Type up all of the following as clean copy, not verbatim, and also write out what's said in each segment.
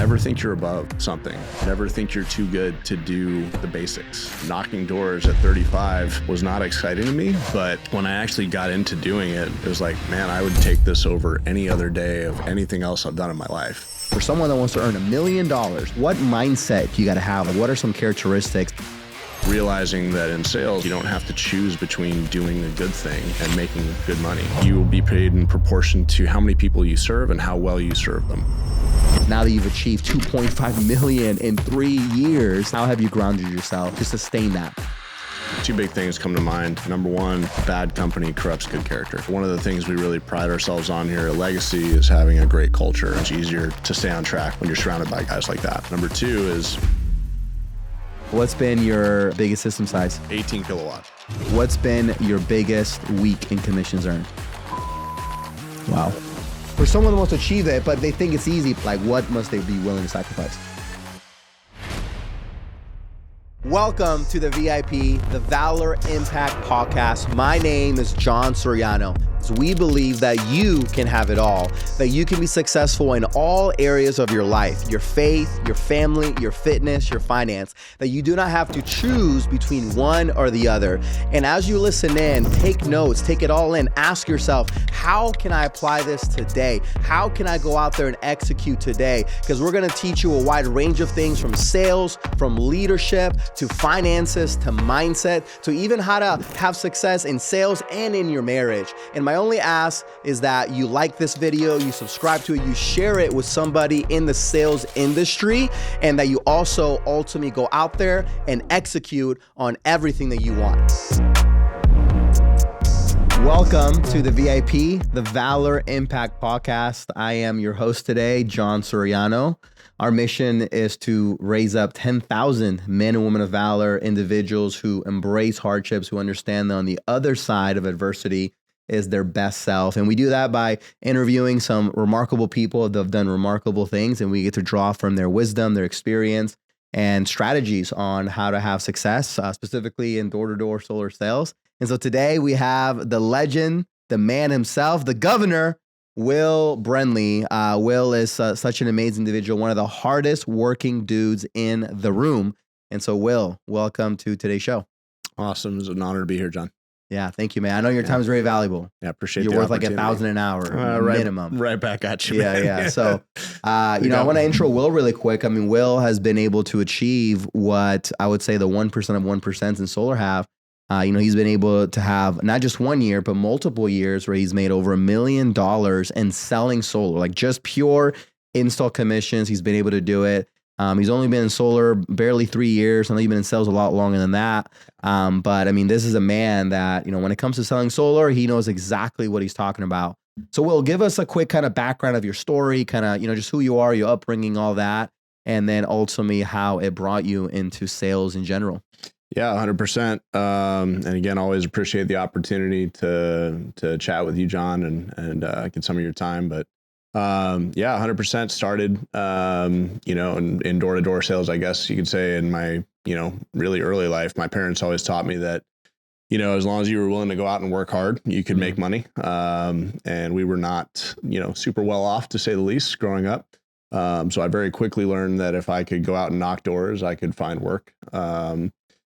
Never think you're above something. Never think you're too good to do the basics. Knocking doors at 35 was not exciting to me, but when I actually got into doing it, it was like, man, I would take this over any other day of anything else I've done in my life. For someone that wants to earn $1 million, what mindset do you got to have? What are some characteristics? Realizing that in sales, you don't have to choose between doing a good thing and making good money. You will be paid in proportion to how many people you serve and how well you serve them. Now that you've achieved 2.5 million in 3 years, how have you grounded yourself to sustain that? Two big things come to mind. Number one, bad company corrupts good character. One of the things we really pride ourselves on here at Legacy is having a great culture. It's easier to stay on track when you're surrounded by guys like that. Number two is... What's been your biggest system size? 18 kilowatts. What's been your biggest week in commissions earned? Wow. For someone who wants to achieve it, but they think it's easy, like what must they be willing to sacrifice? Welcome to the V.I.P, the Valor Impact Podcast. My name is John Soriano. We believe that you can have it all, that you can be successful in all areas of your life, your faith, your family, your fitness, your finance, that you do not have to choose between one or the other. And as you listen in, take notes, take it all in, ask yourself, how can I apply this today? How can I go out there and execute today? Because we're going to teach you a wide range of things from sales, from leadership, to finances, to mindset, to even how to have success in sales and in your marriage. And my only ask is that you like this video, you subscribe to it, you share it with somebody in the sales industry, and that you also ultimately go out there and execute on everything that you want. Welcome to the VIP, the Valor Impact Podcast. I am your host today, John Soriano. Our mission is to raise up 10,000 men and women of valor, individuals who embrace hardships, who understand that on the other side of adversity is their best self. And we do that by interviewing some remarkable people that have done remarkable things, and we get to draw from their wisdom, their experience, and strategies on how to have success, specifically in door-to-door solar sales. And so today we have the legend, the man himself, the governor, Will Brindley. Will is such an amazing individual, one of the hardest working dudes in the room. And so Will, welcome to today's show. Awesome. It's an honor to be here, John. Yeah, thank you, man. I know your time is very valuable. Yeah, appreciate You're the worth like opportunity. $1,000 an hour minimum. Right back at you, man. Yeah. So, I want to intro Will really quick. I mean, Will has been able to achieve what I would say the 1% of 1% in solar have. He's been able to have not just 1 year, but multiple years where he's made over $1 million in selling solar, like just pure install commissions. He's been able to do it. He's only been in solar barely 3 years. I know he's been in sales a lot longer than that. But I mean, this is a man that, when it comes to selling solar, he knows exactly what he's talking about. So Will, give us a quick kind of background of your story, kind of, just who you are, your upbringing, all that, and then ultimately how it brought you into sales in general. Yeah, 100%. And again, always appreciate the opportunity to chat with you, John, and get some of your time. But 100% started, in door-to-door sales, I guess you could say, in my, really early life. My parents always taught me that, as long as you were willing to go out and work hard, you could make money. And we were not, super well off, to say the least, growing up. So I very quickly learned that if I could go out and knock doors, I could find work.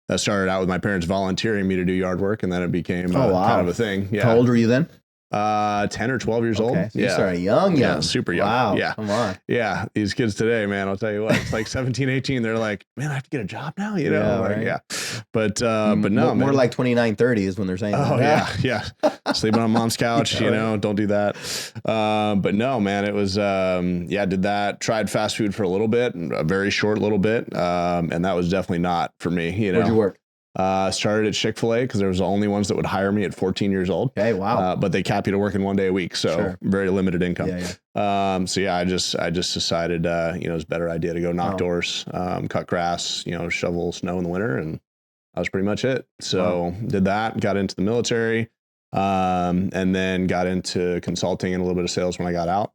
That started out with my parents volunteering me to do yard work, and then it became kind of a thing. Yeah. How old were you then? 10 or 12 years old. So you started young. Yeah, super young. Wow. Yeah. Come on. Yeah. These kids today, man, I'll tell you what, it's like 17, 18. They're like, man, I have to get a job now, Right. But no, more man. like 29, 30 is when they're saying Oh, that. yeah. Sleeping on mom's couch, don't do that. But no, man, it was, did that, tried fast food for a little bit, a very short little bit. And that was definitely not for me, Where'd you work? Started at Chick-fil-A because there was the only ones that would hire me at 14 years old. Okay, wow. But they cap you to working 1 day a week, so very limited income. Yeah. I just decided, it was a better idea to go knock doors, cut grass, shovel snow in the winter, and that was pretty much it. So did that, got into the military, and then got into consulting and a little bit of sales when I got out.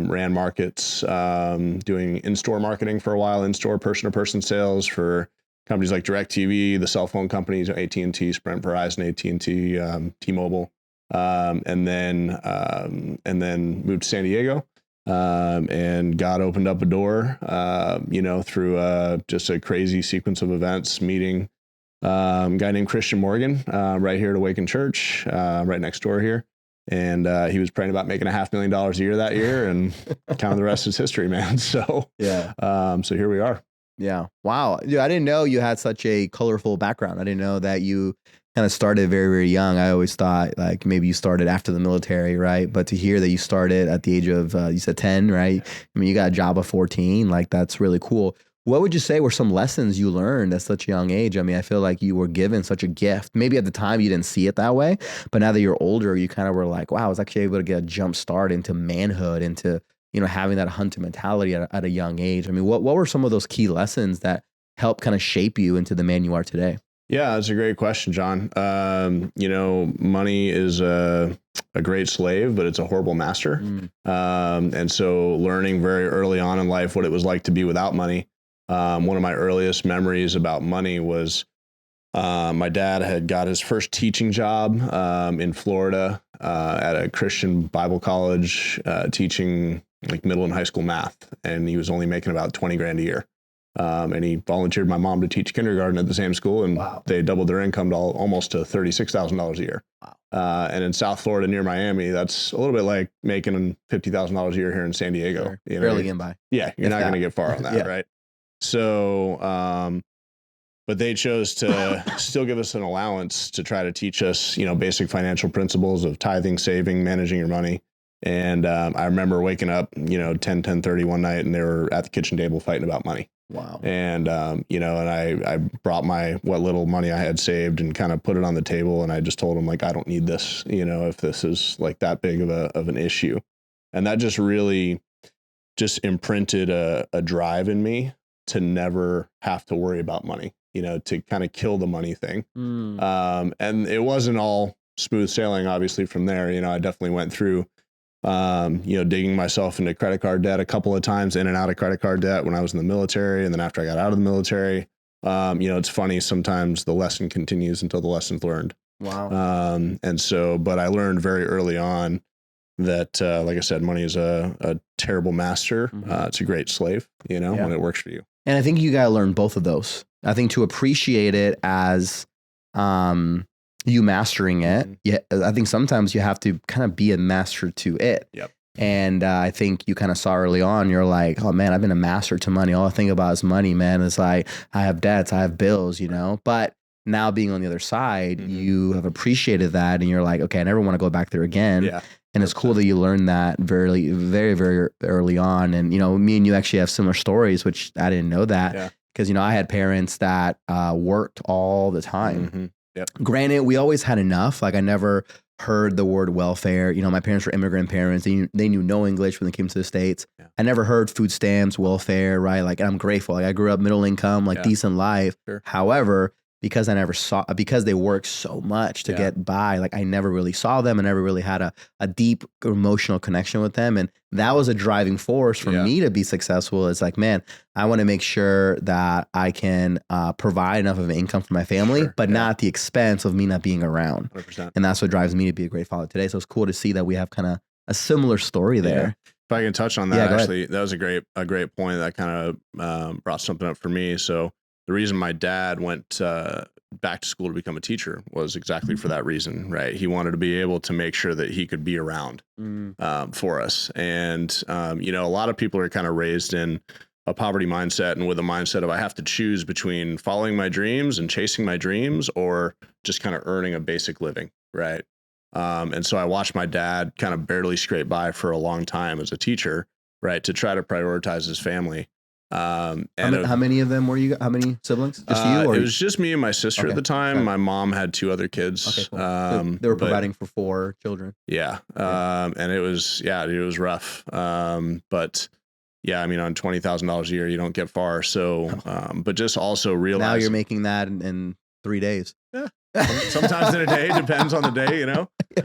Ran markets, doing in-store marketing for a while, in-store person-to-person sales for companies like DirecTV, the cell phone companies, AT&T, Sprint, Verizon, AT&T, T-Mobile, and then moved to San Diego. And God opened up a door, through just a crazy sequence of events, meeting a guy named Christian Morgan right here at Awaken Church, right next door here. And he was praying about making $500,000 a year that year, and kind of the rest is history, man. So so here we are. Yeah. Wow. Dude, I didn't know you had such a colorful background. I didn't know that you kind of started very, very young. I always thought like maybe you started after the military, right? But to hear that you started at the age of, you said 10, right? I mean, you got a job at 14. Like, that's really cool. What would you say were some lessons you learned at such a young age? I mean, I feel like you were given such a gift. Maybe at the time you didn't see it that way, but now that you're older, you kind of were like, wow, I was actually able to get a jump start into manhood, into, having that hunter mentality at a young age. I mean, what were some of those key lessons that helped kind of shape you into the man you are today? Yeah, that's a great question, John. Money is a great slave, but it's a horrible master. And so learning very early on in life what it was like to be without money. One of my earliest memories about money was my dad had got his first teaching job in Florida at a Christian Bible college, teaching like middle and high school math. And he was only making about 20 grand a year. And he volunteered my mom to teach kindergarten at the same school, and they doubled their income to almost to $36,000 a year. And in South Florida near Miami, that's a little bit like making $50,000 a year here in San Diego. Sure. Barely getting by. Yeah, you're not going to get far on that, right? So, but they chose to still give us an allowance to try to teach us, basic financial principles of tithing, saving, managing your money. And I remember waking up, 10:30 one night, and they were at the kitchen table fighting about money. Wow. And, and I brought what little money I had saved and kind of put it on the table. And I just told them, like, I don't need this, if this is like that big of an issue. And that just really just imprinted a drive in me to never have to worry about money, to kind of kill the money thing. And it wasn't all smooth sailing, obviously, from there. I definitely went through digging myself into credit card debt a couple of times, in and out of credit card debt when I was in the military. And then after I got out of the military, it's funny, sometimes the lesson continues until the lesson's learned. Wow. But I learned very early on that, like I said, money is a terrible master. It's a great slave, when it works for you. And I think you got to learn both of those. I think to appreciate it as, you mastering it. Yeah, I think sometimes you have to kind of be a master to it. Yep. And I think you kind of saw early on, you're like, oh man, I've been a master to money. All I think about is money, man. It's like, I have debts, I have bills, But now being on the other side, you have appreciated that, and you're like, okay, I never want to go back there again. Yeah. And it's cool that you learned that very, very, very early on. And, me and you actually have similar stories, which I didn't know that. Because, I had parents that worked all the time. Yep. Granted, we always had enough. Like, I never heard the word welfare. My parents were immigrant parents. They knew no English when they came to the States. Yeah. I never heard food stamps, welfare, right? Like, I'm grateful. Like, I grew up middle income, decent life. Sure. However, because because they worked so much to get by, like, I never really saw them. I never really had a deep emotional connection with them. And that was a driving force for me to be successful. It's like, man, I want to make sure that I can provide enough of an income for my family, but not at the expense of me not being around. 100%. And that's what drives me to be a great father today. So it's cool to see that we have kind of a similar story there. If I can touch on that, actually, that was a great point that kind of brought something up for me. So the reason my dad went back to school to become a teacher was exactly for that reason, right? He wanted to be able to make sure that he could be around for us. And, a lot of people are kind of raised in a poverty mindset, and with a mindset of, I have to choose between following my dreams and chasing my dreams, or just kind of earning a basic living, right? And so I watched my dad kind of barely scrape by for a long time as a teacher, right, to try to prioritize his family. How many of them were you? How many siblings? Just you? Or? It was just me and my sister at the time. Okay. My mom had 2 other kids. Okay, cool. So they were providing for 4 children. Yeah. And it was rough. But yeah, I mean, on $20,000 a year, you don't get far. So, but just also realize now you're making that in 3 days. Yeah. Sometimes in a day, depends on the day,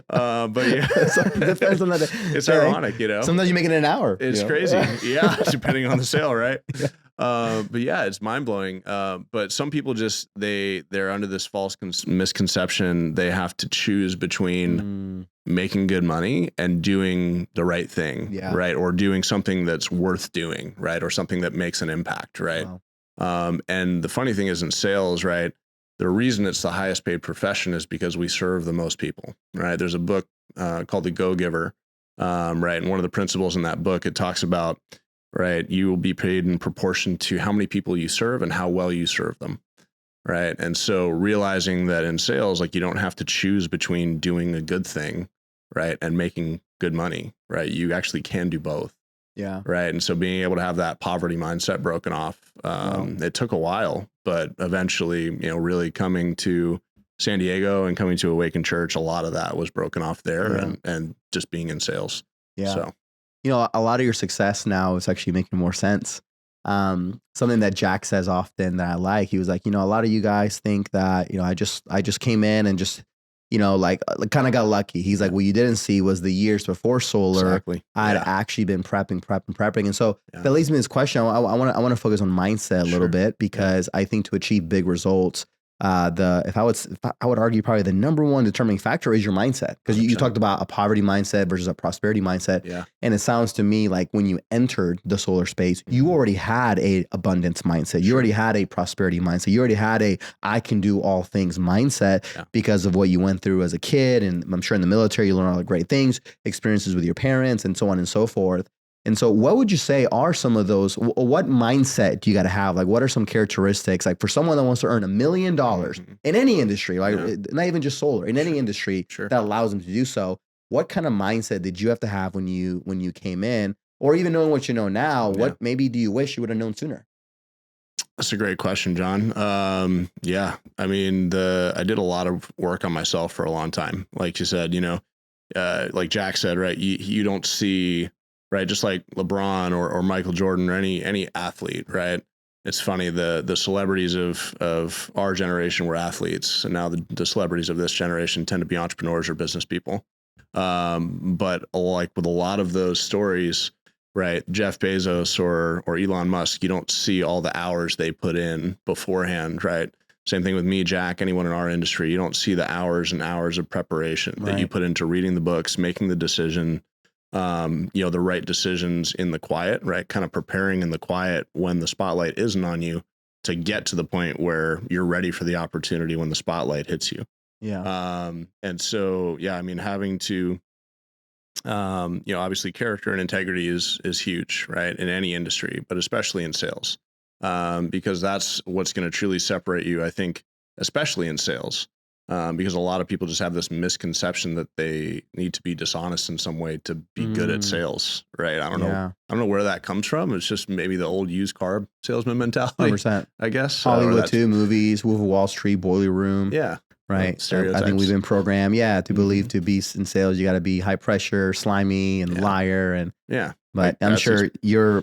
but yeah, it depends on the day. It's ironic, Sometimes you make it in an hour. It's crazy. Yeah. Depending on the sale. Right. But yeah, it's mind blowing. But some people just they're under this false misconception. They have to choose between making good money and doing the right thing, Yeah. right? Or doing something that's worth doing, right? Or something that makes an impact, right? Wow. And the funny thing is in sales, right? The reason it's the highest paid profession is because we serve the most people, right? There's a book called The Go-Giver, right? And one of the principles in that book, it talks about, right, you will be paid in proportion to how many people you serve and how well you serve them, right? And so realizing that in sales, like you don't have to choose between doing a good thing, right, and making good money, right? You actually can do both. Yeah. Right. And so being able to have that poverty mindset broken off, it took a while, but eventually, really coming to San Diego and coming to Awaken Church, a lot of that was broken off there and just being in sales. Yeah. So, a lot of your success now is actually making more sense. Something that Jack says often that I like, he was like, a lot of you guys think that, I just came in and just, kind of got lucky. He's like, what you didn't see was the years before solar. Exactly. I'd actually been prepping. And so that leads me to this question. I want to focus on mindset a little bit because I think to achieve big results, I would argue probably the number one determining factor is your mindset, because you talked about a poverty mindset versus a prosperity mindset. Yeah. And it sounds to me like when you entered the solar space, you already had a abundance mindset. You already had a prosperity mindset. You already had a I can do all things mindset because of what you went through as a kid. And I'm sure in the military, you learn all the great things, experiences with your parents and so on and so forth. And so what would you say are some of those, what mindset do you got to have? Like, what are some characteristics, like for someone that wants to earn $1 million in any industry, like not even just solar, in any industry that allows them to do so? What kind of mindset did you have to have when you came in, or even knowing what you know now, what maybe do you wish you would have known sooner? That's a great question, John. I mean, I did a lot of work on myself for a long time. Like you said, like Jack said, right. You don't see, right, just like LeBron or Michael Jordan or any athlete, right? It's funny, the celebrities of our generation were athletes, and now the celebrities of this generation tend to be entrepreneurs or business people. But like with a lot of those stories, right, Jeff Bezos or Elon Musk, you don't see all the hours they put in beforehand, right? Same thing with me, Jack, anyone in our industry, you don't see the hours and hours of preparation that you put into reading the books, making the decision, the right decisions in the quiet, right? Kind of preparing in the quiet when the spotlight isn't on you to get to the point where you're ready for the opportunity when the spotlight hits you. Yeah. And so, I mean, having to, obviously character and integrity is huge, right? In any industry, but especially in sales, because that's what's going to truly separate you, I think, especially in sales. Because a lot of people just have this misconception that they need to be dishonest in some way to be good at sales, right? I don't know where that comes from. It's just maybe the old used car salesman mentality, 100%. I guess. Hollywood too, movies, Wolf of Wall Street, Boiler Room. Yeah. Right. I think we've been programmed, to believe to be in sales, you got to be high pressure, slimy, and liar, and But I'm sure your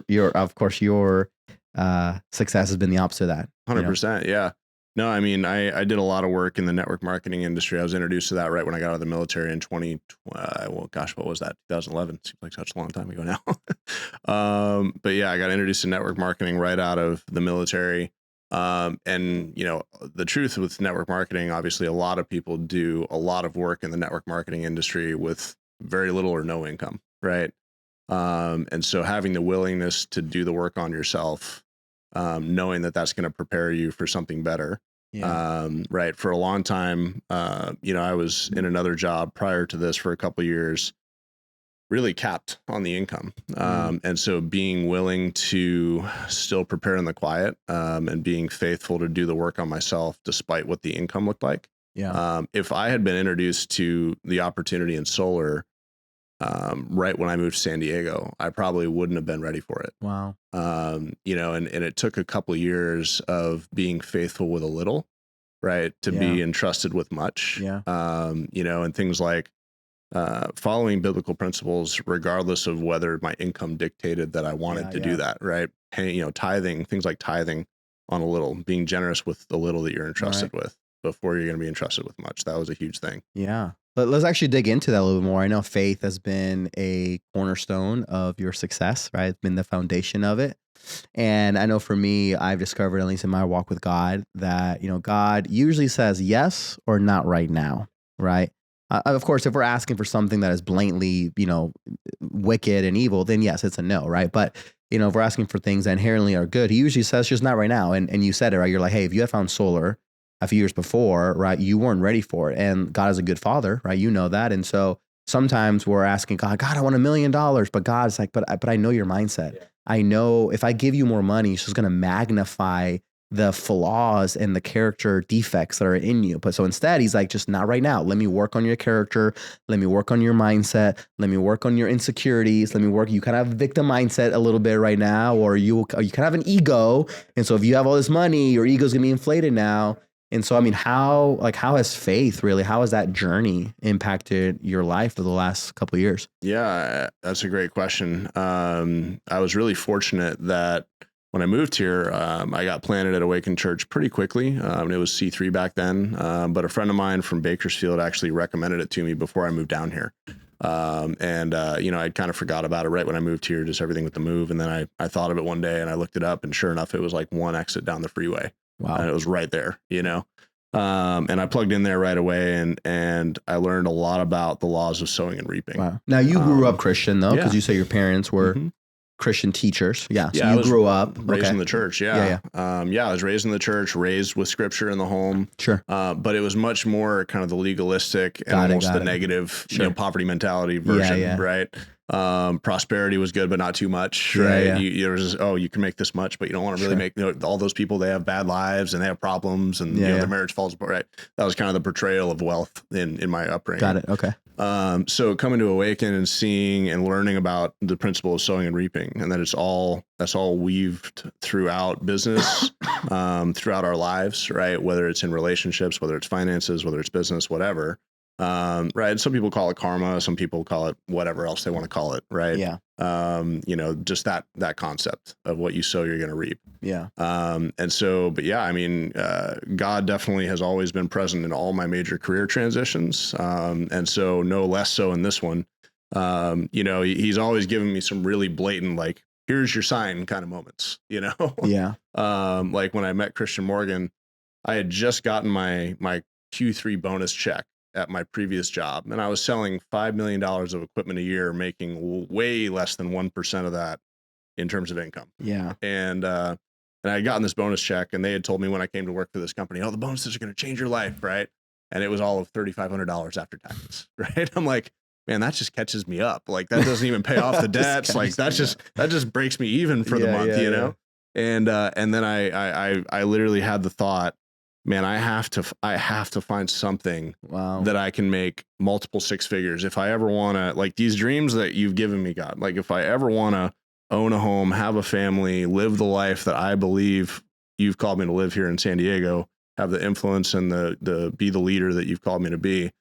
success has been the opposite of that. 100%. Yeah. No, I mean, I did a lot of work in the network marketing industry. I was introduced to that right when I got out of the military in 2012. What was that? 2011. Seems like such a long time ago now. But I got introduced to network marketing right out of the military. And the truth with network marketing, obviously a lot of people do a lot of work in the network marketing industry with very little or no income. Right. And so having the willingness to do the work on yourself, knowing that that's going to prepare you for something better. Right. For a long time, I was in another job prior to this for a couple of years, really capped on the income. And so being willing to still prepare in the quiet, and being faithful to do the work on myself, despite what the income looked like. If I had been introduced to the opportunity in solar, right when I moved to San Diego, I probably wouldn't have been ready for it. Wow. And it took a couple of years of being faithful with a little, right, to be entrusted with much. And things like following biblical principles, regardless of whether my income dictated that I wanted to do that, right? Paying, tithing, things like tithing on a little, being generous with the little that you're entrusted with before you're going to be entrusted with much. That was a huge thing. Yeah. But let's actually dig into that a little bit more. I know faith has been a cornerstone of your success, right? It's been the foundation of it. And I know for me, I've discovered, at least in my walk with God, that, God usually says yes or not right now, right? Of course, if we're asking for something that is blatantly, wicked and evil, then yes, it's a no, right? But, if we're asking for things that inherently are good, he usually says just not right now. And you said it, right? You're like, hey, if you had found solar a few years before, right, you weren't ready for it. And God is a good father, right? You know that. And so sometimes we're asking God, I want $1 million. But God's like, but I know your mindset. Yeah. I know if I give you more money, it's just going to magnify the flaws and the character defects that are in you. But so instead, he's like, just not right now. Let me work on your character. Let me work on your mindset. Let me work on your insecurities. Let me work. You kind of have a victim mindset a little bit right now, or you kind of have an ego. And so if you have all this money, your ego's going to be inflated now. And so, I mean, how has faith really, how has that journey impacted your life for the last couple of years? Yeah, that's a great question. I was really fortunate that when I moved here, I got planted at Awakened Church pretty quickly. It was C3 back then, but a friend of mine from Bakersfield actually recommended it to me before I moved down here. I'd kind of forgot about it right when I moved here, just everything with the move. And then I thought of it one day and I looked it up, and sure enough, it was like one exit down the freeway. Wow. And it was right there, and I plugged in there right away, and I learned a lot about the laws of sowing and reaping. Wow. Now you grew up Christian though, because yeah. you say your parents were Christian teachers. Yeah. So yeah, you grew up raised in the church. Yeah. I was raised in the church, raised with scripture in the home. Sure. But it was much more kind of the legalistic and almost the negative, poverty mentality version, right? Prosperity was good, but not too much, right? Yeah. You can make this much, but you don't want to really make, all those people, they have bad lives and they have problems, and their marriage falls apart, right? That was kind of the portrayal of wealth in my upbringing. Got it. Okay. So coming to Awaken and seeing and learning about the principle of sowing and reaping, and that that's all weaved throughout business, throughout our lives, right? Whether it's in relationships, whether it's finances, whether it's business, whatever. Right. Some people call it karma. Some people call it whatever else they want to call it. Right. Yeah. Just that concept of what you sow, you're going to reap. Yeah. God definitely has always been present in all my major career transitions. And so no less so in this one. He's always given me some really blatant, like, here's your sign kind of moments, Yeah. Like when I met Christian Morgan, I had just gotten my Q3 bonus check at my previous job, and I was selling $5 million of equipment a year, making way less than 1% of that in terms of income. Yeah. And I had gotten this bonus check, and they had told me when I came to work for this company, the bonuses are going to change your life, right? And it was all of $3,500 after taxes, right? I'm like, man, that just catches me up. Like, that doesn't even pay off the debts. Like, that just breaks me even for the month, know? And then I literally had the thought, man, I have to find something that I can make multiple six figures. If I ever want to, like, these dreams that you've given me, God, like, if I ever want to own a home, have a family, live the life that I believe you've called me to live here in San Diego, have the influence and be the leader that you've called me to be,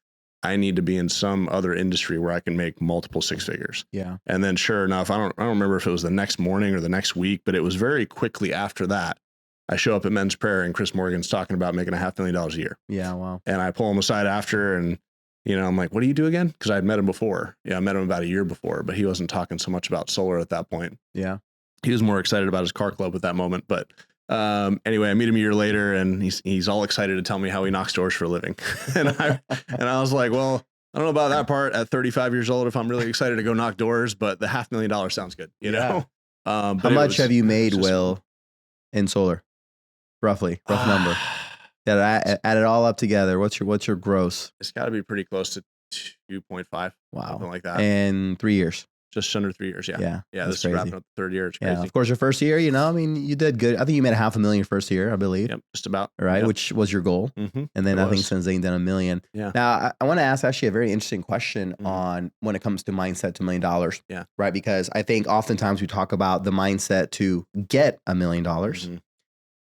I need to be in some other industry where I can make multiple six figures. Yeah. And then sure enough, I don't remember if it was the next morning or the next week, but it was very quickly after that, I show up at men's prayer and Chris Morgan's talking about making $500,000 a year. Yeah. Wow. And I pull him aside after, and, I'm like, what do you do again? Cause I had met him before. Yeah. I met him about a year before, but he wasn't talking so much about solar at that point. Yeah. He was more excited about his car club at that moment. But, anyway, I meet him a year later, and he's all excited to tell me how he knocks doors for a living. and I was like, well, I don't know about that part at 35 years old, if I'm really excited to go knock doors, but the $500,000 sounds good. How much have you made, Will, in solar? Rough number. Yeah, add it all up together. What's your gross? It's got to be pretty close to 2.5. Wow, something like that. In 3 years, just under 3 years. Yeah. This is wrapping up the third year. It's crazy. Yeah, of course, your first year. You did good. I think you made $500,000 your first year, I believe. Yep, just about. Right, which was your goal. Mm-hmm. And then I think since then you've done $1 million. Yeah. Now I want to ask actually a very interesting question on when it comes to mindset to $1 million. Yeah. Right, because I think oftentimes we talk about the mindset to get $1 million. Mm-hmm.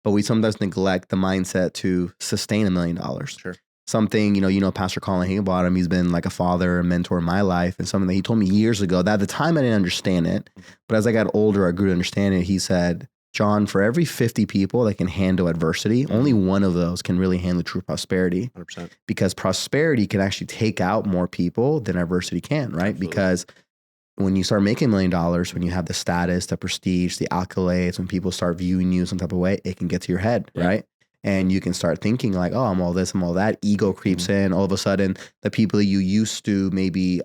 But we sometimes neglect the mindset to sustain $1 million. Sure. Something, Pastor Colin Higginbottom, he's been like a father and mentor in my life, and something that he told me years ago that at the time I didn't understand it. But as I got older, I grew to understand it. He said, John, for every 50 people that can handle adversity, only one of those can really handle true prosperity. 100%. Because prosperity can actually take out more people than adversity can, right? Absolutely. Because when you start making $1 million, when you have the status, the prestige, the accolades, when people start viewing you some type of way, it can get to your head, right? And you can start thinking like, oh, I'm all this, I'm all that. Ego creeps in. All of a sudden, the people that you used to maybe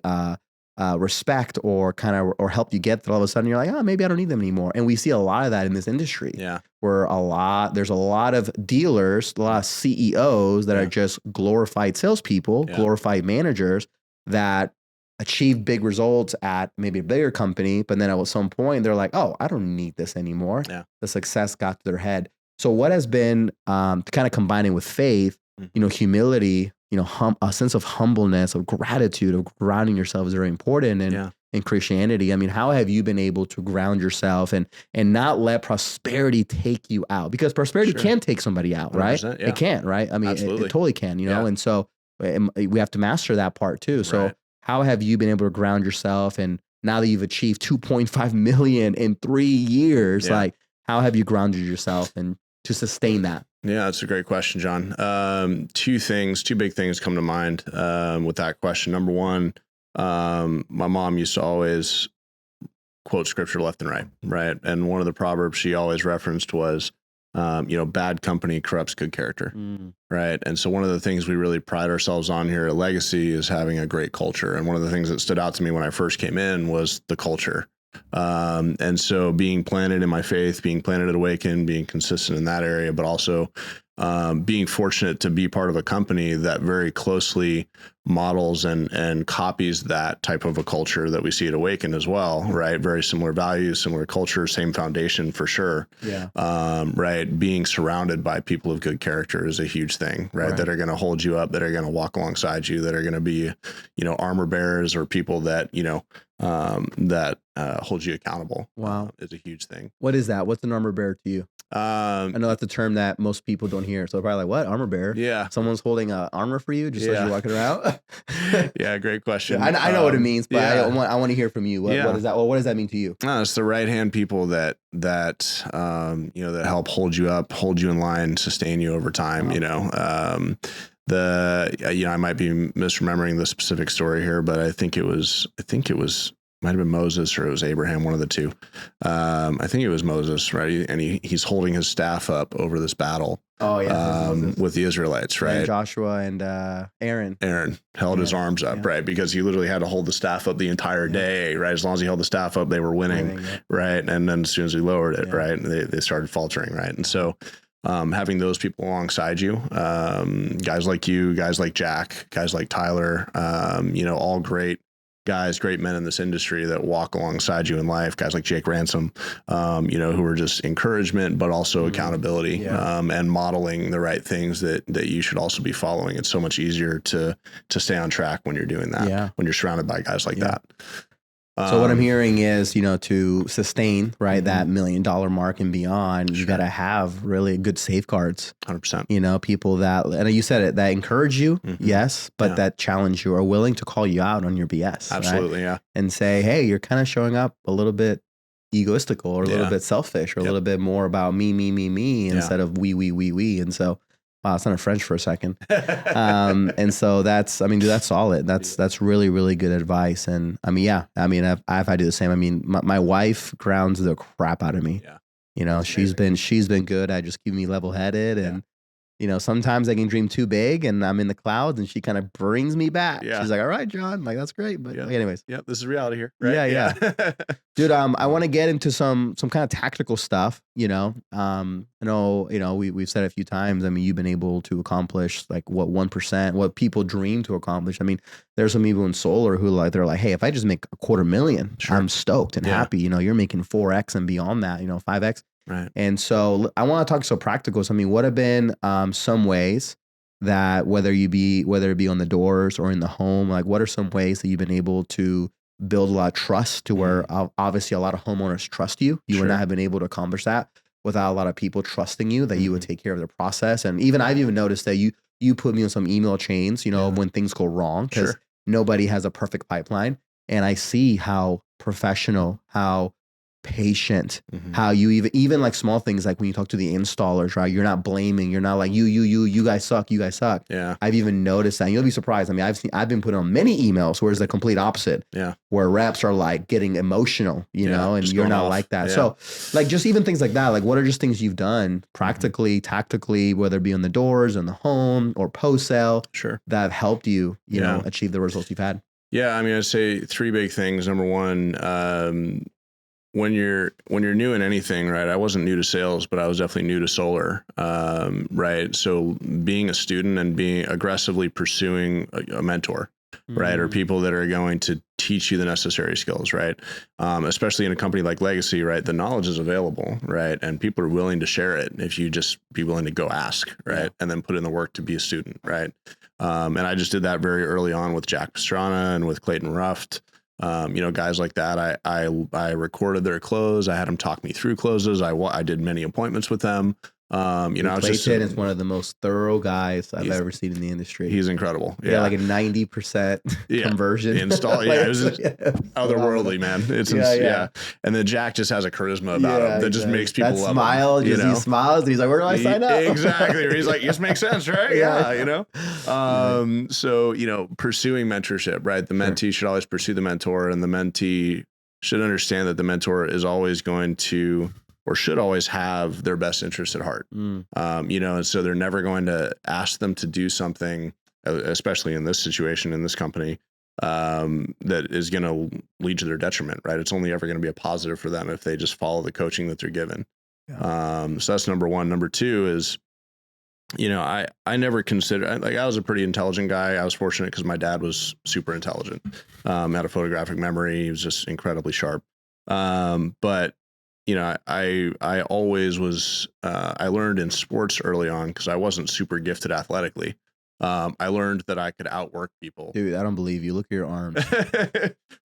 respect or kind of or help you get there, all of a sudden you're like, oh, maybe I don't need them anymore. And we see a lot of that in this industry. Where there's a lot of dealers, a lot of CEOs that are just glorified salespeople, glorified managers that achieve big results at maybe a bigger company, but then at some point they're like, oh, I don't need this anymore. The success got to their head. So what has been kind of combining with faith, humility, a sense of humbleness, of gratitude, of grounding yourself is very important. And in Christianity, I mean, how have you been able to ground yourself and not let prosperity take you out? Because prosperity can take somebody out, right? It can, right? I mean, it totally can, and so we have to master that part too. So how have you been able to ground yourself? And now that you've achieved 2.5 million in 3 years, like how have you grounded yourself and to sustain that? Yeah, that's a great question, John. Two big things come to mind with that question. Number one, my mom used to always quote scripture left and right? And one of the proverbs she always referenced was, bad company corrupts good character, right? And so one of the things we really pride ourselves on here at Legacy is having a great culture. And one of the things that stood out to me when I first came in was the culture. And so being planted in my faith, being planted at Awaken, being consistent in that area, but also being fortunate to be part of a company that very closely models and copies that type of a culture that we see at Awaken as well, right? Very similar values, similar culture, same foundation for sure. Right. Being surrounded by people of good character is a huge thing, right? That are going to hold you up, that are going to walk alongside you, that are going to be, armor bearers or people that, that hold you accountable. Wow. Is a huge thing. What is that? What's an armor bearer to you? I know that's a term that most people don't hear. So they're probably like, what? Armor bearer? Yeah. Someone's holding armor for you just as you're walking around? Yeah, great question. I know what it means, but I want to hear from you. What is that? Well, what does that mean to you? It's the right-hand people that that help hold you up, hold you in line, sustain you over time, I might be misremembering the specific story here, but I think it was might have been Moses or it was Abraham, one of the two. I think it was Moses, right? And he's holding his staff up over this battle. Oh yeah, with the Israelites, right? And Joshua and Aaron. Aaron held his arms up, right? Because he literally had to hold the staff up the entire day, right? As long as he held the staff up, they were winning, right? And then as soon as he lowered it, right, they started faltering, right? And so having those people alongside you, guys like you, guys like Jack, guys like Tyler, all great guys, great men in this industry that walk alongside you in life, guys like Jake Ransom, who are just encouragement, but also accountability, and modeling the right things that you should also be following. It's so much easier to stay on track when you're doing that, when you're surrounded by guys like that. So what I'm hearing is, to sustain, right, that $1 million mark and beyond, you got to have really good safeguards. 100%. People that, and you said it, that encourage you, yes, but that challenge you, are willing to call you out on your BS. Absolutely, right? And say, hey, you're kind of showing up a little bit egoistical or a little bit selfish or a little bit more about me instead of we. And so, wow, it's not French for a second. And so that's solid. That's really, really good advice. And I do the same. I mean, my wife grounds the crap out of me. She's been good at just keeping me level headed. And, sometimes I can dream too big and I'm in the clouds and she kind of brings me back. She's like, all right, John, like, that's great. But anyways. Yeah, this is reality here. Right? Yeah. Dude, I want to get into some kind of tactical stuff, I know, we've said it a few times. I mean, you've been able to accomplish like what 1%, what people dream to accomplish. I mean, there's some people in solar who they're like, hey, if I just make $250,000, I'm stoked and happy. You're making 4X and beyond that, 5X. Right. And so I want to talk so practical. So, I mean, what have been some ways that whether it be on the doors or in the home, like what are some ways that you've been able to build a lot of trust to where obviously a lot of homeowners trust you. You would not have been able to accomplish that without a lot of people trusting you, that you would take care of the process. And I've even noticed that you put me on some email chains, when things go wrong, because nobody has a perfect pipeline. And I see how professional, how patient, how you even like small things, like when you talk to the installers, right? You're not blaming, you're not like you guys suck, you guys suck. Yeah. I've even noticed that, and you'll be surprised. I mean, I've been put on many emails where it's the complete opposite. Yeah. Where reps are like getting emotional, you know, and you're not like that. Yeah. So like just even things like that, like what are just things you've done practically, tactically, whether it be on the doors, in the home, or post sale, that have helped you, you know, achieve the results you've had? Yeah, I mean, I'd say 3 big things. Number one, when you're new in anything, right? I wasn't new to sales, but I was definitely new to solar, right? So being a student and being aggressively pursuing a mentor, right? Or people that are going to teach you the necessary skills, right? Especially in a company like Legacy, right? The knowledge is available, right? And people are willing to share it if you just be willing to go ask, right? And then put in the work to be a student, right? And I just did that very early on with Jack Pastrana and with Clayton Ruft. You know, guys like that. I recorded their close. I had them talk me through closes. I did many appointments with them. You know, Clayton is one of the most thorough guys I've ever seen in the industry. He's incredible. Yeah, like a 90% conversion. Install. Yeah, it was otherworldly, man. It's And then Jack just has a charisma about him that just makes people love smile, him. You know? He smiles and he's like, "Where do I sign up?" Exactly. He's like, "This makes sense, right?" Yeah, you know. So you know, pursuing mentorship, right? The mentee should always pursue the mentor, and the mentee should understand that the mentor is always going to, or should always have, their best interest at heart. You know, and so they're never going to ask them to do something, especially in this situation, in this company, that is going to lead to their detriment, right? It's only ever going to be a positive for them if they just follow the coaching that they're given. So that's number one. Number two is, you know, I never considered, like, I was a pretty intelligent guy. I was fortunate because my dad was super intelligent, had a photographic memory. He was just incredibly sharp. But you know, I always was, I learned in sports early on because I wasn't super gifted athletically. I learned that I could outwork people. Dude, I don't believe you. Look at your arms.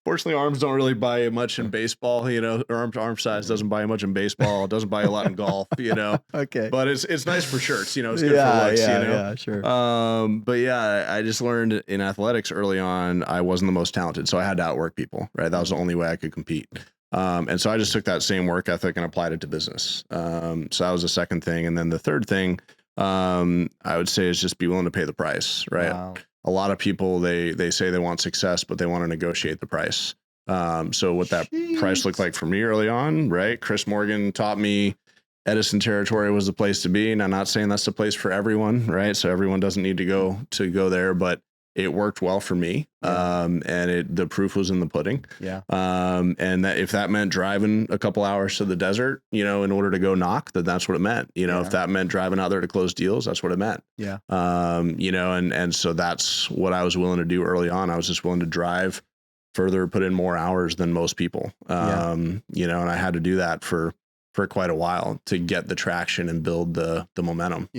Fortunately, arms don't really buy you much in baseball. You know, arm size doesn't buy you much in baseball. It doesn't buy you a lot in golf. You know. Okay. But it's nice for shirts. You know, it's good for looks. You know. Yeah, sure. But yeah, I just learned in athletics early on I wasn't the most talented, so I had to outwork people. Right, that was the only way I could compete. And so I just took that same work ethic and applied it to business. So that was the second thing, and then the third thing, I would say, is just be willing to pay the price, right? Wow. A lot of people, they say they want success, but they want to negotiate the price. So what that price looked like for me early on, right? Chris Morgan taught me Edison territory was the place to be. And I'm not saying that's the place for everyone, right? So everyone doesn't need to go there, but it worked well for me. And the proof was in the pudding. And that if that meant driving a couple hours to the desert, you know, in order to go knock, that's what it meant. You know, if that meant driving out there to close deals, that's what it meant. You know, and so that's what I was willing to do early on. I was just willing to drive further, put in more hours than most people. You know, and I had to do that for quite a while to get the traction and build the momentum.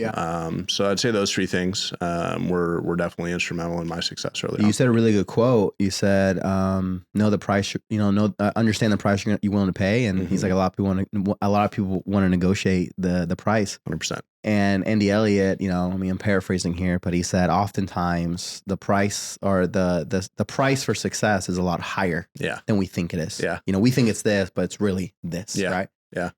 So I'd say those three things were definitely instrumental in my success early on. You said a really good quote. You said, know the price, understand the price you're willing to pay. And he's like, a lot of people want to negotiate the price. 100%. And Andy Elliott, you know, I mean, I'm paraphrasing here, but he said oftentimes the price or the price for success is a lot higher than we think it is. You know, we think it's this, but it's really this, right?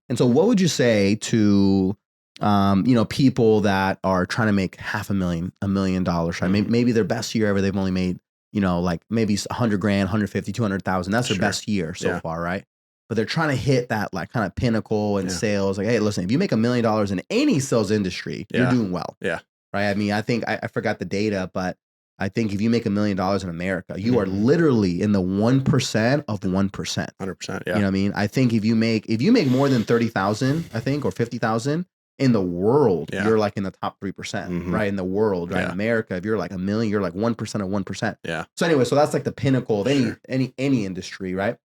And so what would you say to, you know, people that are trying to make $500,000, $1 million, right? Maybe their best year ever, they've only made, you know, like maybe $100,000, $150,000, $200,000. That's their best year so far, right? But they're trying to hit that like kind of pinnacle in sales. Like, hey, listen, if you make $1 million in any sales industry, you're doing well. Right. I mean, I think I forgot the data, but I think if you make $1 million in America, you are literally in the 1% of 1%. 100%. You know what I mean? I think if you make more than 30,000, I think, or 50,000 in the world, you're like in the top 3%, right? In the world, right? In America, if you're like $1 million, you're like 1% of 1%. So anyway, so that's like the pinnacle of any industry, right?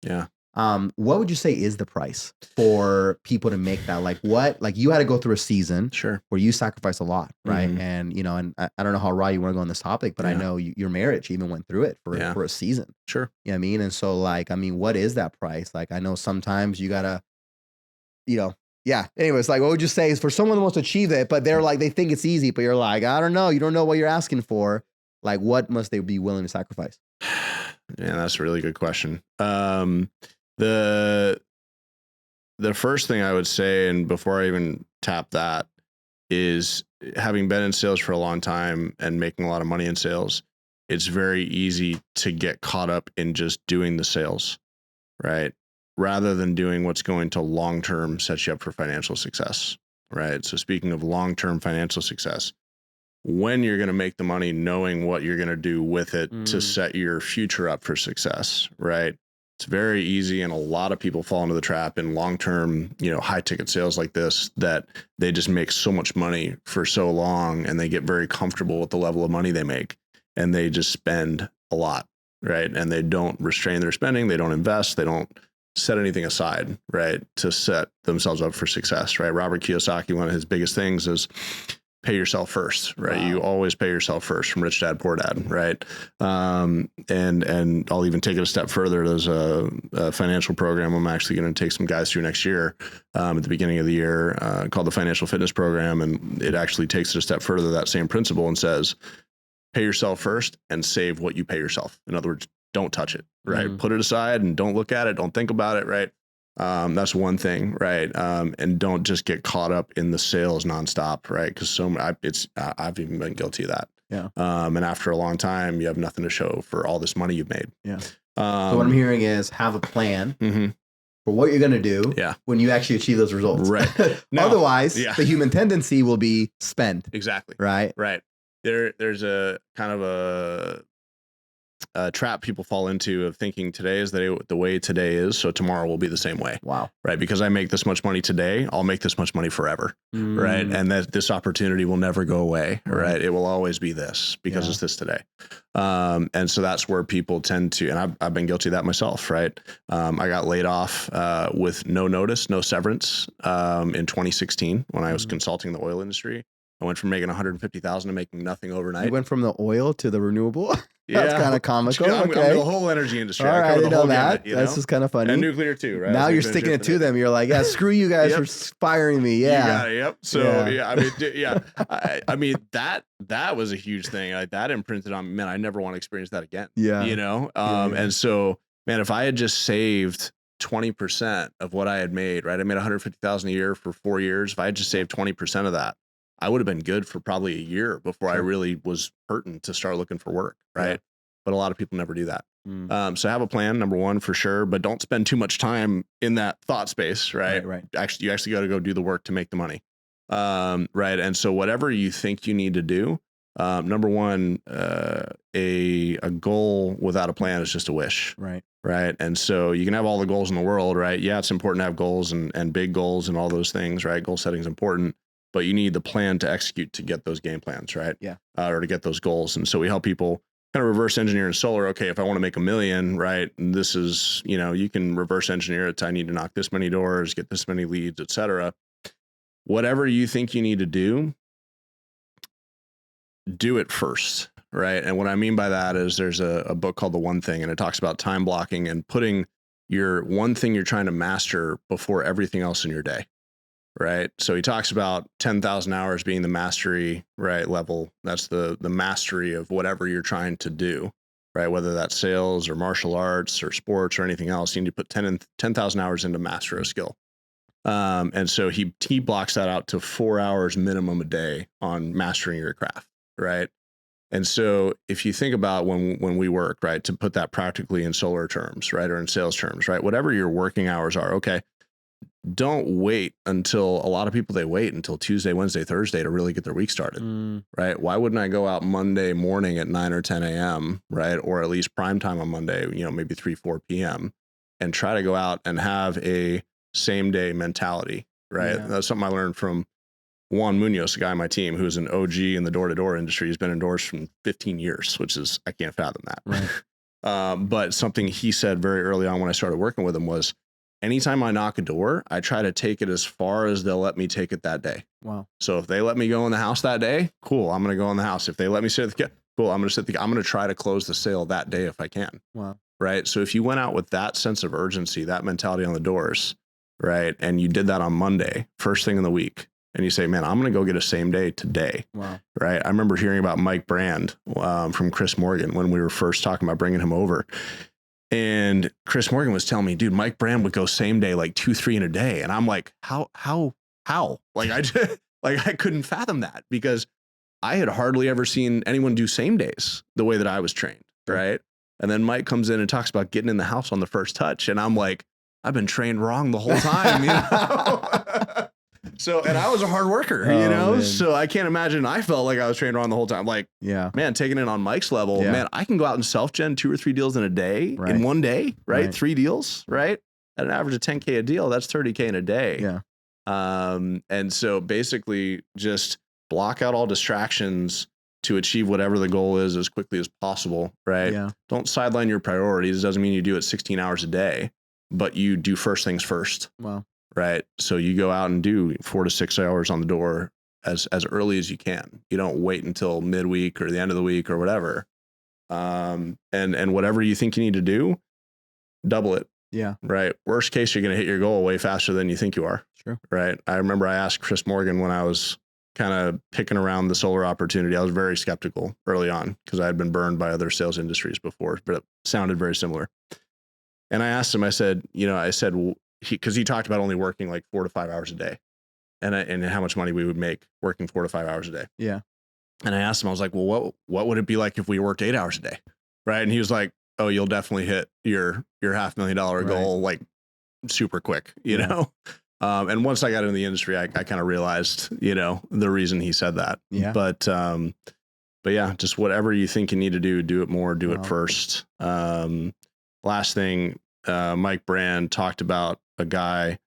What would you say is the price for people to make that? Like you had to go through a season where you sacrificed a lot, right? And, you know, and I don't know how raw you want to go on this topic, but I know your marriage even went through it for a season. You know what I mean? And so like, I mean, what is that price? Like, I know sometimes you gotta, you know, anyways, like, what would you say is for someone who wants to achieve it, but they're like, they think it's easy, but you're like, I don't know. You don't know what you're asking for. Like, what must they be willing to sacrifice? Yeah, that's a really good question. the first thing I would say, and before I even tap that, is having been in sales for a long time and making a lot of money in sales, it's very easy to get caught up in just doing the sales, right? Rather than doing what's going to long-term set you up for financial success, right? So speaking of long-term financial success, when you're going to make the money, knowing what you're going to do with it to set your future up for success, right? It's very easy, and a lot of people fall into the trap in long-term, high ticket sales like this, that they just make so much money for so long and they get very comfortable with the level of money they make and they just spend a lot, right? And they don't restrain their spending, they don't invest, they don't set anything aside, right, to set themselves up for success, right? Robert Kiyosaki, one of his biggest things is pay yourself first, right? Wow. You always pay yourself first, from Rich Dad, Poor Dad, right? And I'll even take it a step further. There's a financial program I'm actually going to take some guys through next year at the beginning of the year called the Financial Fitness Program. And it actually takes it a step further, that same principle, and says, pay yourself first and save what you pay yourself. In other words, don't touch it, right? Put it aside and don't look at it. Don't think about it, right? That's one thing, right? And don't just get caught up in the sales nonstop, right? Because I've even been guilty of that. Yeah. And after a long time, you have nothing to show for all this money you've made. Yeah. So what I'm hearing is have a plan for what you're going to do when you actually achieve those results. Right. Now, otherwise, the human tendency will be spend. Exactly. Right. Right. There's a kind of a trap people fall into of thinking today is the way today is, so tomorrow will be the same way. Wow. Right? Because I make this much money today, I'll make this much money forever. Right? And that this opportunity will never go away. Right? It will always be this because it's this today. And so that's where people tend to, and I've been guilty of that myself. Right? I got laid off with no notice, no severance in 2016 when I was consulting the oil industry. I went from making 150,000 to making nothing overnight. You went from the oil to the renewable. That's kind of comical. I'm the whole energy industry. All right, I didn't know that. That's just kind of funny. And nuclear too, right? Now you're sticking it to them. You're like, yeah, screw you guys for firing me. Yeah. You got it, yep. So I mean, that was a huge thing. Like, that imprinted on me. Man, I never want to experience that again. Yeah. And so, man, if I had just saved 20% of what I had made, right? I made 150,000 a year for 4 years. If I had just saved 20% of that, I would have been good for probably a year before I really was hurting to start looking for work. Right. Yeah. But a lot of people never do that. So have a plan, number one, for sure, but don't spend too much time in that thought space. Right. Actually, you actually got to go do the work to make the money. Right. And so whatever you think you need to do, number one, a goal without a plan is just a wish. Right. Right. And so you can have all the goals in the world, right? Yeah. It's important to have goals and big goals and all those things, right? Goal setting is important. But you need the plan to execute to get those game plans, right? Yeah. Or to get those goals. And so we help people kind of reverse engineer in solar. Okay, if I want to make $1 million, right? And this is, you can reverse engineer it. I need to knock this many doors, get this many leads, et cetera. Whatever you think you need to do it first, right? And what I mean by that is there's a book called The One Thing, and it talks about time blocking and putting your one thing you're trying to master before everything else in your day. Right. So he talks about 10,000 hours being the mastery, right, level. That's the mastery of whatever you're trying to do, right? Whether that's sales or martial arts or sports or anything else, you need to put 10,000 hours in to master a skill. And so he blocks that out to 4 hours minimum a day on mastering your craft. Right. And so if you think about when we work, right, to put that practically in solar terms, right, or in sales terms, right, whatever your working hours are, okay, don't wait until, a lot of people, they wait until Tuesday, Wednesday, Thursday to really get their week started, right? Why wouldn't I go out Monday morning at 9 or 10 a.m., right? Or at least prime time on Monday, maybe 3, 4 p.m. and try to go out and have a same day mentality, right? Yeah. That's something I learned from Juan Munoz, a guy on my team who's an OG in the door-to-door industry. He's been indoors for 15 years, which is, I can't fathom that. Right. But something he said very early on when I started working with him was, anytime I knock a door, I try to take it as far as they'll let me take it that day. Wow. So if they let me go in the house that day, cool, I'm going to go in the house. If they let me sit at the cool, I'm going to try to close the sale that day if I can. Wow. Right. So if you went out with that sense of urgency, that mentality on the doors, right, and you did that on Monday, first thing in the week, and you say, man, I'm going to go get a same day today. Wow. Right. I remember hearing about Mike Brand from Chris Morgan when we were first talking about bringing him over. And Chris Morgan was telling me, dude, Mike Brand would go same day, like 2-3 in a day. And I'm like, how? Like I just, like I couldn't fathom that, because I had hardly ever seen anyone do same days the way that I was trained. Right. And then Mike comes in and talks about getting in the house on the first touch. And I'm like, I've been trained wrong the whole time, you know? So, and I was a hard worker, you know, man. So I can't imagine I felt like I was trained wrong the whole time. Like, yeah, man, taking it on Mike's level, man, I can go out and self-gen 2 or 3 deals in a day, in one day, right? 3 deals, right? At an average of 10K a deal, that's 30K in a day. Yeah. And so basically just block out all distractions to achieve whatever the goal is as quickly as possible, right? Yeah. Don't sideline your priorities. It doesn't mean you do it 16 hours a day, but you do first things first. Wow. Right. So you go out and do 4 to 6 hours on the door as early as you can. You don't wait until midweek or the end of the week or whatever. And whatever you think you need to do, double it. Yeah. Right. Worst case, you're going to hit your goal way faster than you think you are. Sure. Right. I remember I asked Chris Morgan when I was kind of picking around the solar opportunity. I was very skeptical early on because I had been burned by other sales industries before, but it sounded very similar. And I asked him, I said, because he talked about only working like 4 to 5 hours a day, and how much money we would make working 4 to 5 hours a day. Yeah. And I asked him, I was like, well, what would it be like if we worked 8 hours a day? Right. And he was like, oh, you'll definitely hit your $500,000 goal like super quick, you know? And once I got into the industry, I kind of realized, the reason he said that. Yeah. But yeah, just whatever you think you need to do it more, do it first. Last thing, Mike Brand talked about a guy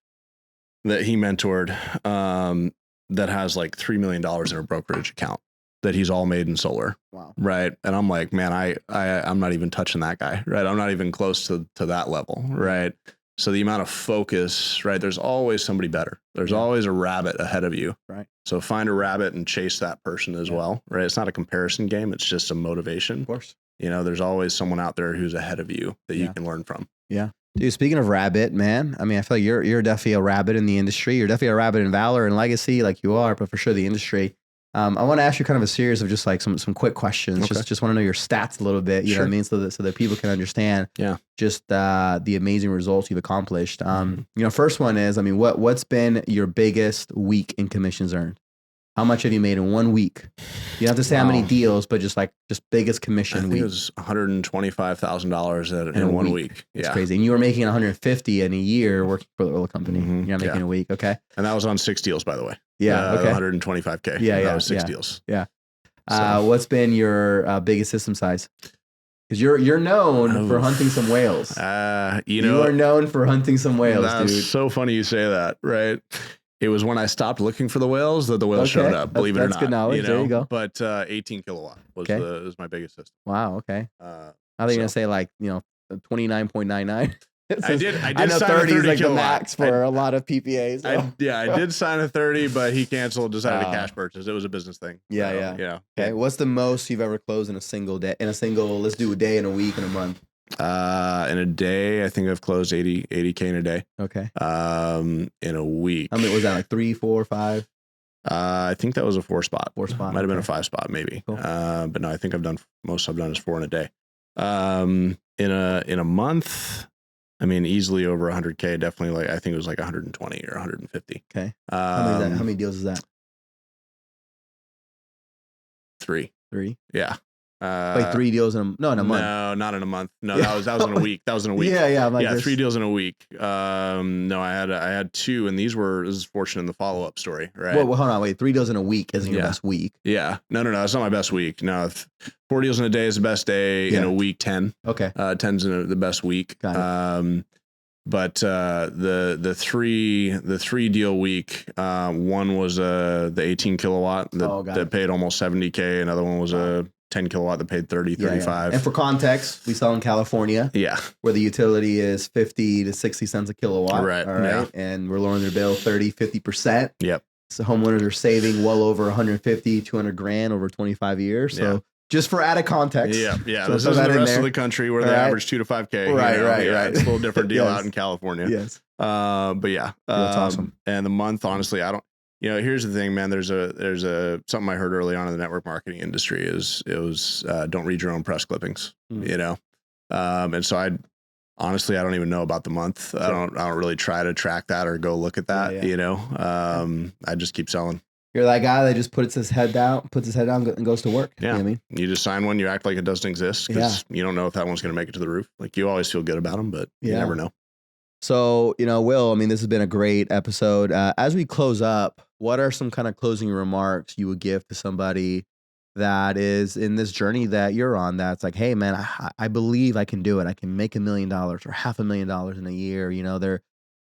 that he mentored that has like $3 million in a brokerage account that he's all made in solar. Wow. Right. And I'm like, man, I'm not even touching that guy. Right. I'm not even close to that level. Right. So the amount of focus, right. There's always somebody better. There's always a rabbit ahead of you. Right. So find a rabbit and chase that person as well. Right. It's not a comparison game. It's just a motivation. Of course. There's always someone out there who's ahead of you that you can learn from. Yeah. Dude, speaking of rabbit, man, I mean, I feel like you're definitely a rabbit in the industry. You're definitely a rabbit in Valor and Legacy, like you are, but for sure the industry. I want to ask you kind of a series of just like some quick questions. Okay. Just want to know your stats a little bit, you know what I mean? So that people can understand just the amazing results you've accomplished. First one is, I mean, what's been your biggest week in commissions earned? How much have you made in 1 week? You don't have to say how many deals, but just biggest commission week. It was $125,000 in 1 week. It's crazy. And you were making 150 in a year working for the oil company. Mm-hmm. You're not making a week. Okay. And that was on 6 deals, by the way. Yeah. Okay. 125K. Yeah. That was 6 deals. Yeah. What's been your biggest system size? Because you're known for hunting some whales. You are known for hunting some whales, that's dude. So funny you say that, right? It was when I stopped looking for the whales that the whales showed up, believe it or not. That's good knowledge. There you go. But 18 kilowatt was my biggest system. Wow. Okay. I thought you were going to say 29.99. I did I know 30 is like the max for a lot of PPAs. I did sign a 30, but he canceled, decided to cash purchase. It was a business thing. Yeah. Okay. What's the most you've ever closed in a single day? Let's do a day, in a week, in a month. In a day, I think I've closed 80K in a day. Okay. In a week. How many was that? Like 3, 4, 5? I think that was a 4 spot. 4 spot. Might have been a 5 spot, maybe. Cool. But no, I think most I've done is 4 in a day. In a month, I mean, easily over 100K. Definitely, I think it was like 120 or 150. Okay. How many deals is that? 3. Yeah. Like 3 deals in a month. No, not in a month. No, that was in a week. That was in a week. Yeah. 3 deals in a week. No, I had 2, and this is fortunate in the follow-up story, right? Well, hold on, wait. 3 deals in a week isn't your best week. Yeah. No, it's not my best week. No, 4 deals in a day is the best day. In a week, 10. Okay. 10's the best week. Got it. But the 3 deal week, one was the 18 kilowatt that paid almost 70K. Another one was a 10 kilowatt that paid 30, 35. And for context, we sell in California. Yeah. Where the utility is 50 to 60 cents a kilowatt. Right. All right. Yeah. And we're lowering their bill 30, 50%. Yep. So homeowners are saving well over 150, 200 grand over 25 years. So just for added context. Yeah. So this is the rest of the country where they average 2 to 5K. Right. It's a little different deal out in California. Yes. But yeah. That's awesome. And the month, honestly, here's the thing, man. There's something I heard early on in the network marketing industry is don't read your own press clippings, and so honestly, I don't even know about the month. Sure. I don't really try to track that or go look at that. You know, I just keep selling. You're that guy that just puts his head down and goes to work. Yeah. You know what I mean? You just sign one, you act like it doesn't exist because you don't know if that one's going to make it to the roof. Like, you always feel good about them, but you never know. So, Will, I mean, this has been a great episode. As we close up, what are some kind of closing remarks you would give to somebody that is in this journey that you're on, that's like, hey man, I believe I can do it. I can make $1 million or $500,000 in a year.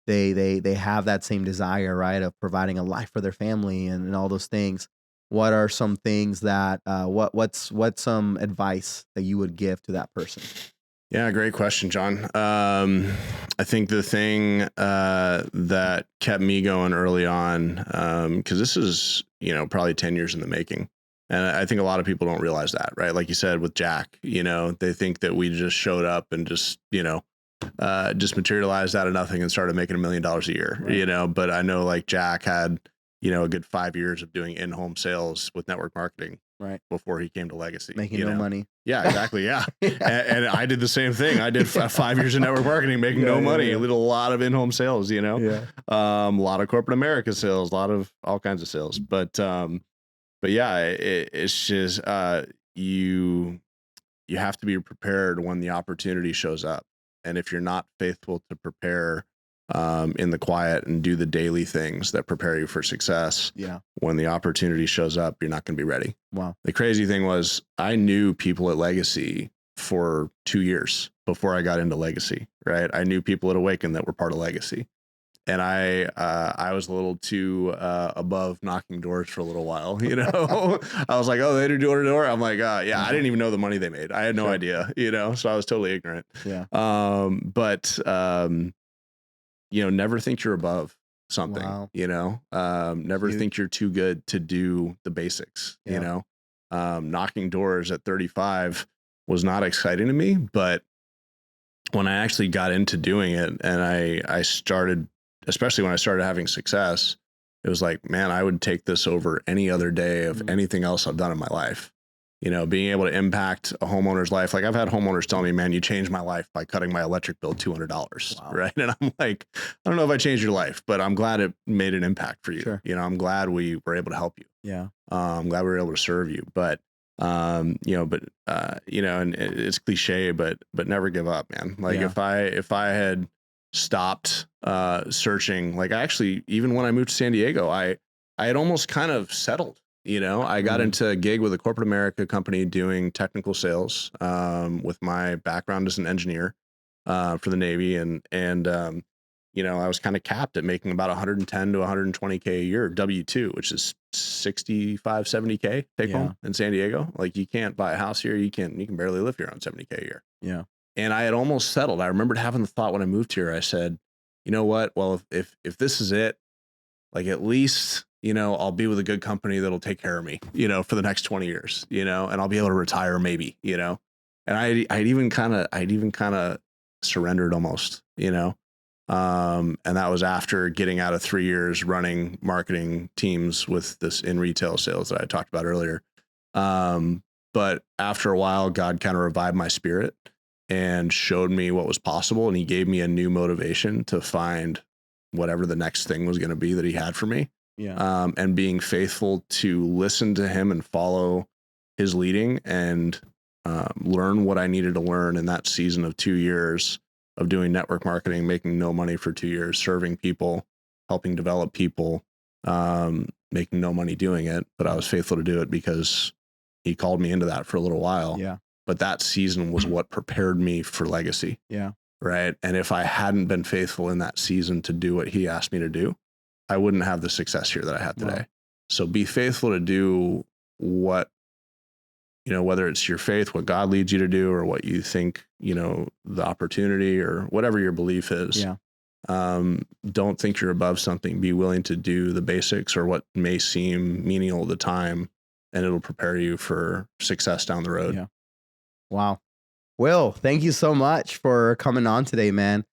They have that same desire, right, of providing a life for their family and all those things. What are some things that what's some advice that you would give to that person? Yeah, great question, John. I think the thing that kept me going early on, because this is, probably 10 years in the making. And I think a lot of people don't realize that, right? Like you said, with Jack, they think that we just showed up and just materialized out of nothing and started making $1 million a year, right. But I know like Jack had, a good 5 years of doing in-home sales with network marketing right before he came to Legacy. Making no money. Yeah, exactly. Yeah. And I did the same thing. I did 5 years of network marketing, making no money. I did a lot of in-home sales, a lot of corporate America sales, a lot of all kinds of sales. But yeah, it's just you have to be prepared when the opportunity shows up. And if you're not faithful to prepare in the quiet and do the daily things that prepare you for success, when the opportunity shows up, you're not going to be ready. Wow. The crazy thing was I knew people at Legacy for 2 years before I got into Legacy, right? I knew people at Awaken that were part of Legacy. And I was a little too above knocking doors for a little while, I was like, oh, they do door to door. I'm like, I didn't even know the money they made. I had no idea, so I was totally ignorant. Yeah. But never think you're above something, never think you're too good to do the basics, knocking doors at 35 was not exciting to me. But when I actually got into doing it and I started, especially when I started having success, it was like, man, I would take this over any other day of anything else I've done in my life. Being able to impact a homeowner's life. Like I've had homeowners tell me, man, you changed my life by cutting my electric bill $200. Wow. Right. And I'm like, I don't know if I changed your life, but I'm glad it made an impact for you. Sure. I'm glad we were able to help you. Yeah. I'm glad we were able to serve you. But, and it's cliche, but never give up, man. Like if I had stopped searching, like I actually, even when I moved to San Diego, I had almost kind of settled. I got into a gig with a corporate America company doing technical sales with my background as an engineer for the Navy. And I was kind of capped at making about 110 to 120K a year W-2, which is 65, 70K take home in San Diego. Like you can't buy a house here. You can barely live here on 70K a year. Yeah. And I had almost settled. I remembered having the thought when I moved here, I said, you know what? Well, if this is it, like at least, I'll be with a good company that'll take care of me, for the next 20 years, and I'll be able to retire maybe, and I'd even kind of surrendered almost, and that was after getting out of 3 years running marketing teams with this in retail sales that I talked about earlier. But after a while, God kind of revived my spirit and showed me what was possible. And he gave me a new motivation to find whatever the next thing was going to be that he had for me. Yeah. And being faithful to listen to him and follow his leading and learn what I needed to learn in that season of 2 years of doing network marketing, making no money for 2 years, serving people, helping develop people, making no money doing it. But I was faithful to do it because he called me into that for a little while. Yeah. But that season was what prepared me for Legacy. Yeah. Right. And if I hadn't been faithful in that season to do what he asked me to do, I wouldn't have the success here that I have today. Wow. So be faithful to do what, whether it's your faith, what God leads you to do, or what you think, the opportunity or whatever your belief is. Yeah. Don't think you're above something. Be willing to do the basics or what may seem menial at the time, and it'll prepare you for success down the road. Yeah. Wow. Will, thank you so much for coming on today, man.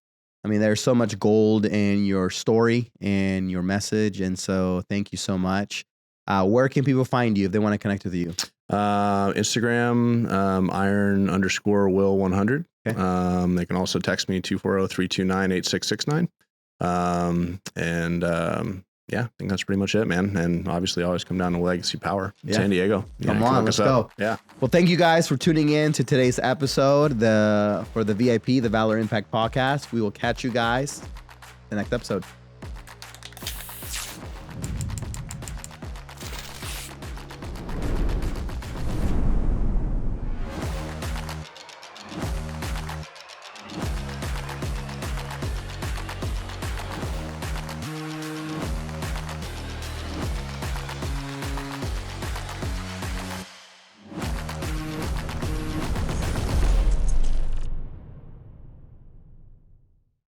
I mean, there's so much gold in your story and your message. And so thank you so much. Where can people find you if they want to connect with you? Instagram, iron_Will100. Okay. They can also text me 240-329-8669. Yeah, I think that's pretty much it, man. And obviously always come down to Legacy Power in San Diego. Come on, let's go. Yeah. Well, thank you guys for tuning in to today's episode for the VIP, the Valor Impact Podcast. We will catch you guys in the next episode.